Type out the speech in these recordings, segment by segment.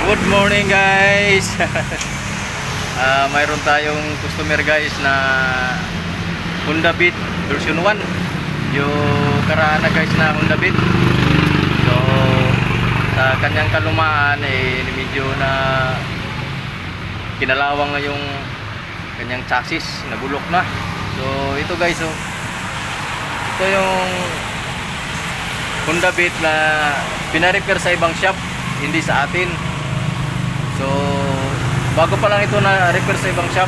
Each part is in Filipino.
Good morning guys. Mayroon tayong customer guys na Honda Beat version 1. Yung karaan na guys na Honda Beat. So sa kanyang kalumaan medyo na kinalawang na yung kanyang chassis, nabulok na. So ito guys, ito yung Honda Beat na pina-repair sa ibang shop, hindi sa atin. So bago pa lang ito na repair sa ibang shop,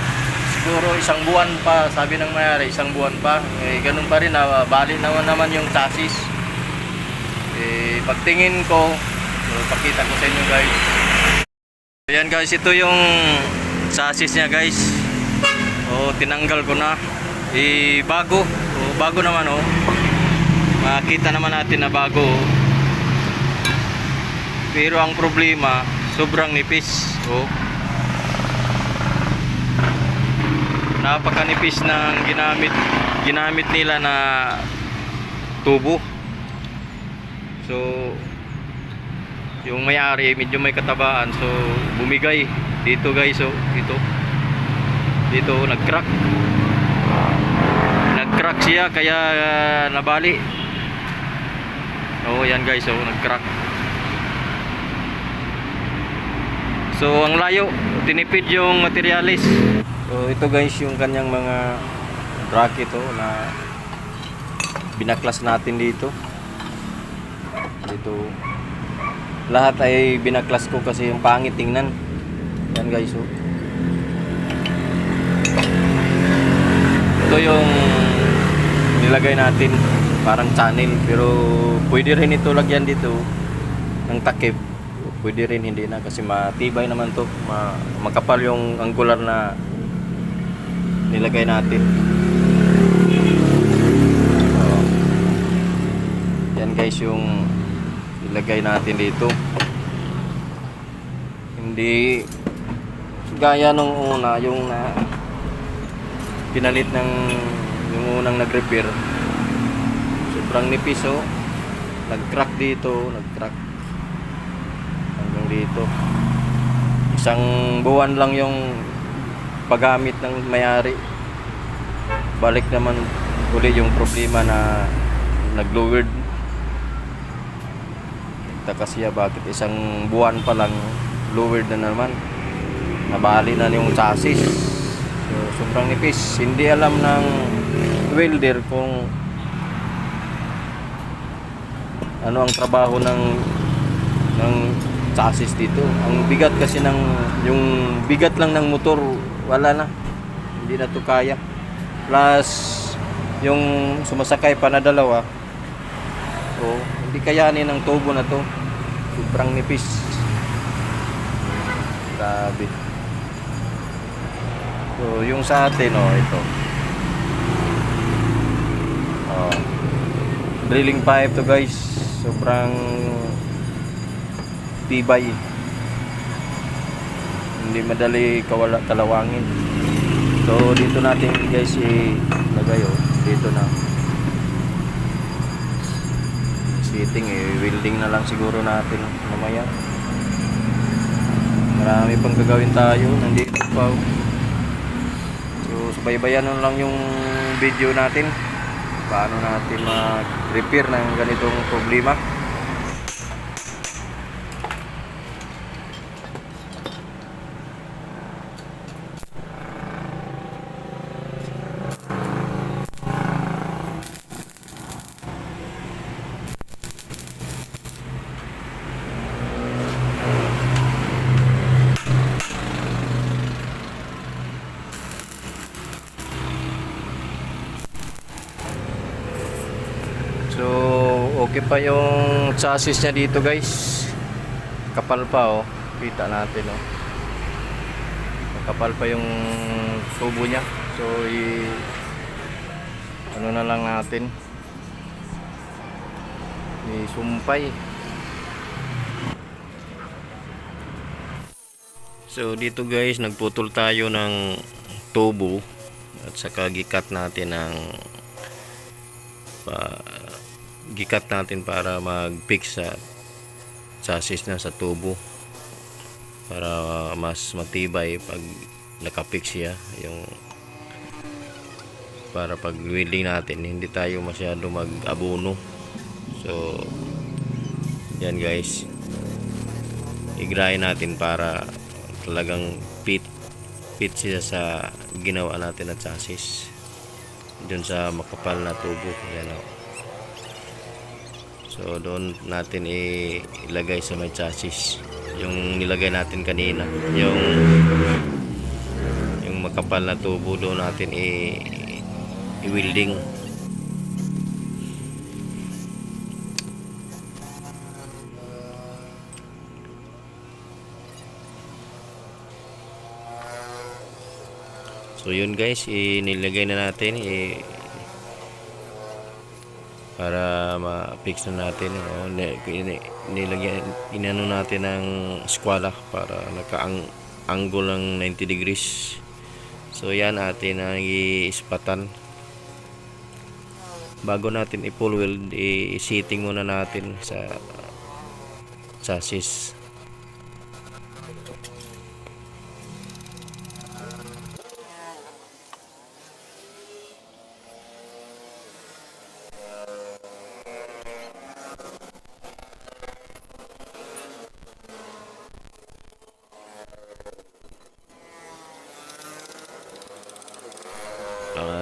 siguro isang buwan pa, sabi ng mayari, isang buwan pa. Ganun pa rin, bali naman yung chassis. Pagtingin ko, so, pakita ko sa inyo guys. Ayan guys, ito yung chassis niya guys. Tinanggal ko na. Bago. Bago naman makita naman natin na bago. Pero ang problema, sobrang nipis. Napakanipis ng ginamit nila na tubo. So yung may-ari medyo may katabaan, so bumigay dito guys. Dito nag-crack siya, kaya nabali. Yan guys, nag-crack. So ang layo, tinipid yung materialis. So ito guys yung kanyang mga bracket na binaklas natin dito. Lahat ay binaklas ko kasi yung pangit tingnan. Yan guys. Ito yung nilagay natin, parang channel, pero pwede rin ito lagyan dito ng takip. Pwede rin, hindi na, kasi matibay naman to, makapal yung angular na nilagay natin. Yan guys yung nilagay natin dito. Hindi gaya nung una, yung pinalit ng yung unang nag-repair. Sobrang nipis. Nag-crack dito, hanggang dito. Isang buwan lang yung paggamit ng may-ari. Balik naman uli yung problema na nag-lowered. Taka siya bakit isang buwan pa lang lowered na naman. Nabali na yung chassis. So, sobrang nipis. Hindi alam ng welder kung ano ang trabaho ng chassis dito. Ang bigat kasi yung bigat lang ng motor, wala na, hindi na to kaya. Plus yung sumasakay pa na dalawa, hindi kayanin ng tubo na to. Sobrang nipis, grabe. So yung sa atin ito, drilling pipe to guys. Sobrang tibay, hindi madali kalawangin. So dito natin guys ilagay. Dito na fitting, welding na lang siguro natin mamaya. Marami pang gagawin tayo, nandito pa. So subaybayan na lang yung video natin, paano natin mag-repair ng ganitong problema. So okay pa yung chassis niya dito guys, kapal pa. Kita natin kapal pa yung tubo niya. So ano na lang natin, isumpay. So dito guys, nagputol tayo ng tubo at saka gikat natin ng gikat natin para mag-fix sa chassis na sa tubo. para mas matibay pag nakapix siya, yung para pag welding natin hindi tayo masyado mag-abono. So yan guys, i-grind natin para talagang fit siya sa ginawa natin na chassis dun sa makapal na tubo. Yan o. So doon natin ilagay sa may chassis yung nilagay natin kanina, yung makapal na tubo, doon natin i-welding. So yun guys, inilagay na natin para ma-fix na natin. Nilagyan, inano natin ng squala para naka-angle ng 90 degrees. So yan atin ang i-ispatan. Bago natin i-full weld, i-seating muna natin sa chassis.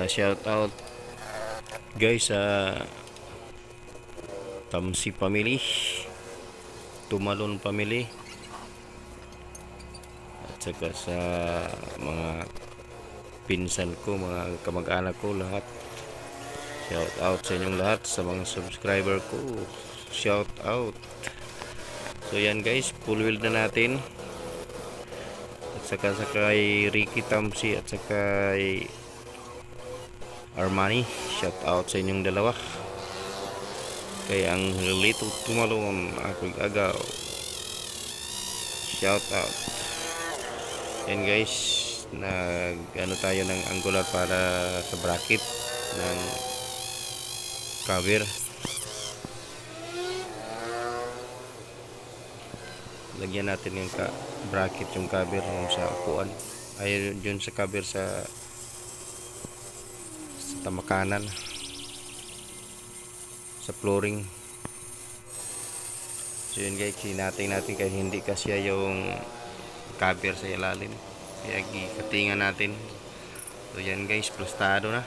Shout out guys sa Tamsi family, Tumalon family, at saka sa mga pinsan ko, mga kamag-anak ko lahat. Shout out sa inyong lahat, sa mga subscriber ko, shout out. So yan guys, full wheel na natin, at saka kay Ricky Tamsi at saka kay Armani, shout out sa inyong dalawa. Kay Angelito Tumalon, ako agaw, shout out. Yan guys, ano tayo ng angular para sa bracket ng cover. Lagyan natin yung bracket, yung cover yung sa upuan, ay yun sa cover sa tamakanan, sa flooring. So yun guys, hinatay natin kasi hindi kasi yung cover sa ilalim, kaya gikatingan natin. So yan guys, plastado na.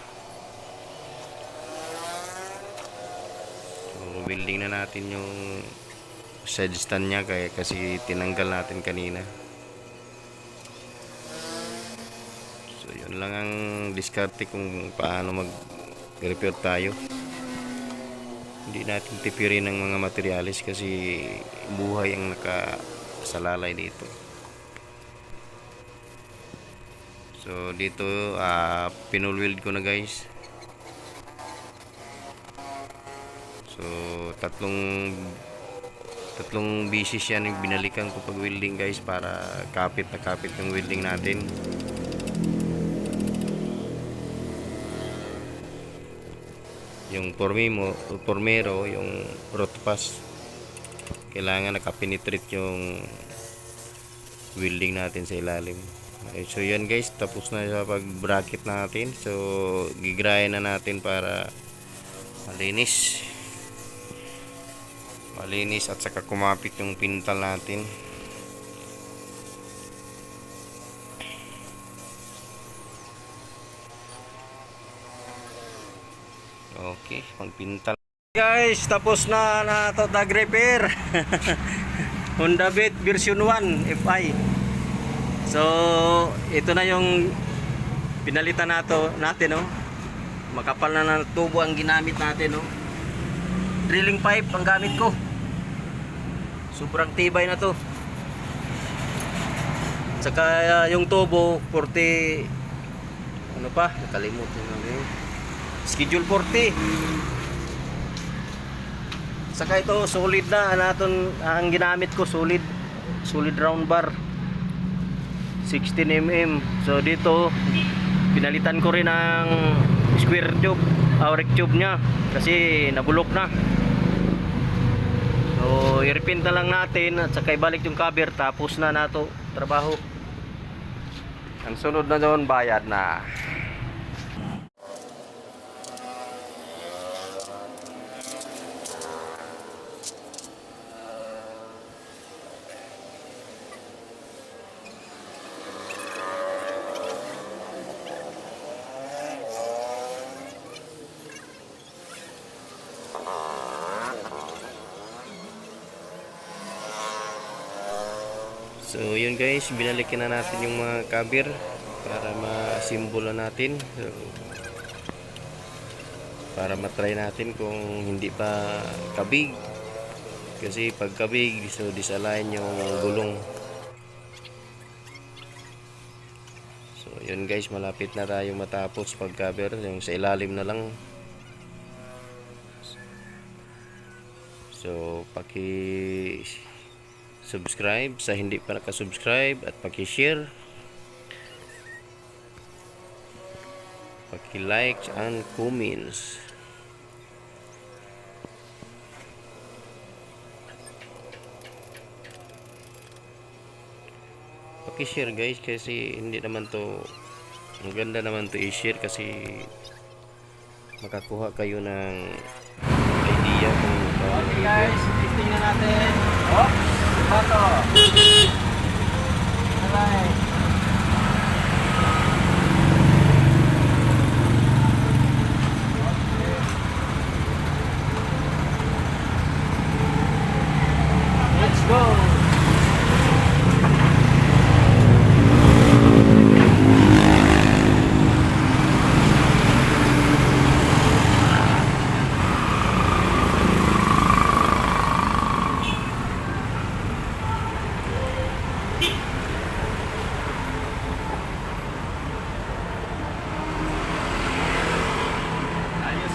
So building na natin yung side stand nya, kaya kasi tinanggal natin kanina. Yun lang ang diskarte kung paano mag-repair tayo. Hindi natin tipirin ng mga materialis kasi buhay ang nakasalalay dito. So dito pinul weld ko na guys. So tatlong bisis yan yung binalikan ko pag welding guys, para kapit na kapit yung welding natin. Yung formero, yung rotpass, kailangan nakapenetrate yung welding natin sa ilalim. Okay, so yan guys, tapos na sa pag bracket natin. So gigrayan na natin para malinis at saka kumapit yung pintal natin. Okay, magpintal guys, tapos na ito nag-repair. Honda Beat version 1 FI. So ito na yung pinalitan natin, no? Makapal na tubo ang ginamit natin, no? Drilling pipe ang gamit ko, sobrang tibay na to. Saka yung tubo 40, ano pa, nakalimutan na yun, schedule 40. Saka ito solid na natin ang ginamit ko, solid round bar 16mm. So dito pinalitan ko rin ang square tube, auric tube nya kasi nabulok na. So So, i-repaint na lang natin at saka ibalik yung cover tapos na nato trabaho. Ang sunod na doon, bayad na. So yun guys, binalikin na natin yung mga cover para ma-simbolo natin. So, para matry natin kung hindi pa kabig. Kasi pag kabig, so disalign yung gulong. So yun guys, malapit na tayong matapos pag cover. Yung sa ilalim na lang. So paki-subscribe sa hindi pa nakasubscribe at paki-share, paki-like and comments. Paki-share guys kasi hindi naman to, maganda naman to i-share kasi makakuha kayo ng idea kung okay guys, testing na natin. Oh, bato. Alright. Let's go.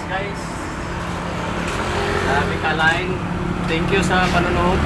Guys, sabi ka line, thank you sa panonood.